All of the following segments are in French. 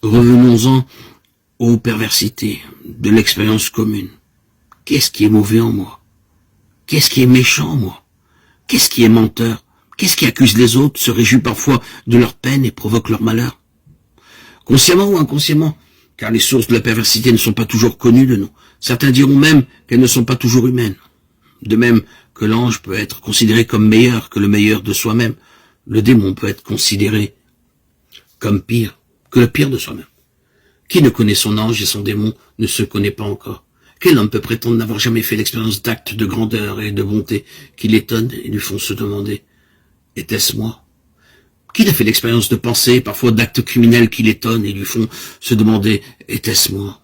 Revenons-en aux perversités de l'expérience commune. Qu'est-ce qui est mauvais en moi? Qu'est-ce qui est méchant en moi? Qu'est-ce qui est menteur? Qu'est-ce qui accuse les autres, se réjouit parfois de leur peine et provoque leur malheur? Consciemment ou inconsciemment, car les sources de la perversité ne sont pas toujours connues de nous. Certains diront même qu'elles ne sont pas toujours humaines. De même que l'ange peut être considéré comme meilleur que le meilleur de soi-même, le démon peut être considéré comme pire que le pire de soi-même. Qui ne connaît son ange et son démon ne se connaît pas encore. Quel homme peut prétendre n'avoir jamais fait l'expérience d'actes de grandeur et de bonté qui l'étonnent et lui font se demander « Était-ce moi ?» Qui n'a fait l'expérience de pensée, parfois d'actes criminels qui l'étonnent et lui font se demander « Était-ce moi ?»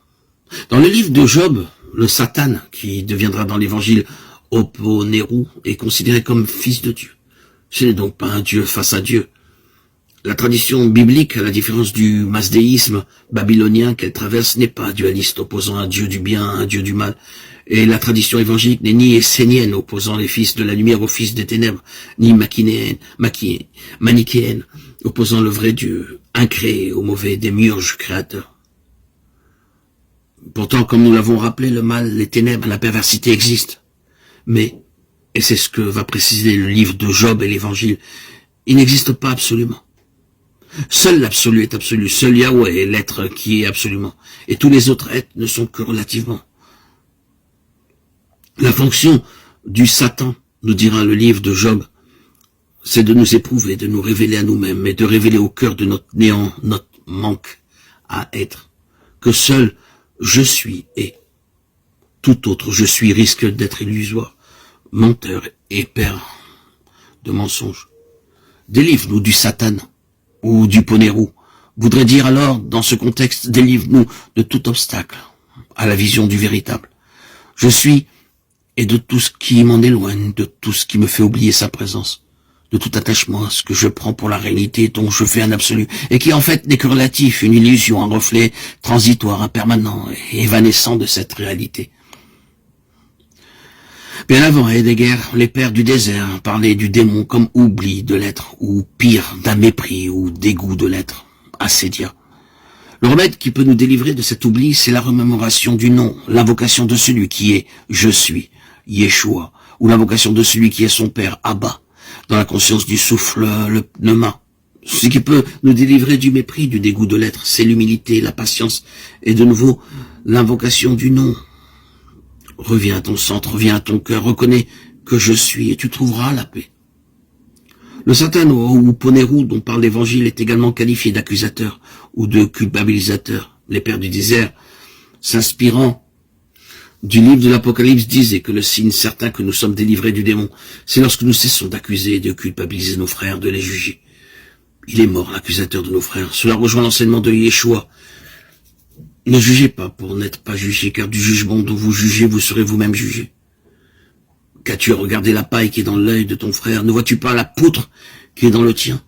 Dans le livre de Job, le Satan, qui deviendra dans l'évangile Oponeru, est considéré comme fils de Dieu. Ce n'est donc pas un Dieu face à Dieu. La tradition biblique, à la différence du masdéisme babylonien qu'elle traverse, n'est pas dualiste, opposant un Dieu du bien à un Dieu du mal. Et la tradition évangélique n'est ni essénienne, opposant les fils de la lumière aux fils des ténèbres, ni manichéenne, opposant le vrai Dieu, incréé au mauvais démiurge créateur. Pourtant, comme nous l'avons rappelé, le mal, les ténèbres, la perversité existent. Mais, et c'est ce que va préciser le livre de Job et l'évangile, il n'existe pas absolument. Seul l'absolu est absolu, seul Yahweh est l'être qui est absolument, et tous les autres êtres ne sont que relativement. La fonction du Satan, nous dira le livre de Job, c'est de nous éprouver, de nous révéler à nous-mêmes, et de révéler au cœur de notre néant, notre manque à être, que seul je suis est. Tout autre je suis risque d'être illusoire, menteur et père de mensonges. Délivre-nous du Satan ou du Poneru, voudrait dire alors, dans ce contexte, délivre-nous de tout obstacle à la vision du véritable. Je suis, et de tout ce qui m'en éloigne, de tout ce qui me fait oublier sa présence, de tout attachement à ce que je prends pour la réalité dont je fais un absolu, et qui en fait n'est que relatif, une illusion, un reflet transitoire, impermanent et évanescent de cette réalité. Bien avant Heidegger, les pères du désert parlaient du démon comme oubli de l'être, ou pire, d'un mépris ou dégoût de l'être, assédia. Le remède qui peut nous délivrer de cet oubli, c'est la remémoration du nom, l'invocation de celui qui est « Je suis », Yeshua, ou l'invocation de celui qui est son père, Abba, dans la conscience du souffle, le pneuma. Ce qui peut nous délivrer du mépris, du dégoût de l'être, c'est l'humilité, la patience, et de nouveau l'invocation du nom. Reviens à ton centre, reviens à ton cœur, reconnais que je suis et tu trouveras la paix. Le Satan ou Poneru dont parle l'évangile est également qualifié d'accusateur ou de culpabilisateur. Les pères du désert, s'inspirant du livre de l'Apocalypse, disaient que le signe certain que nous sommes délivrés du démon, c'est lorsque nous cessons d'accuser et de culpabiliser nos frères, de les juger. Il est mort, l'accusateur de nos frères. Cela rejoint l'enseignement de Yeshua. Ne jugez pas pour n'être pas jugé, car du jugement dont vous jugez, vous serez vous-même jugé. Qu'as-tu à regarder la paille qui est dans l'œil de ton frère? Ne vois-tu pas la poutre qui est dans le tien?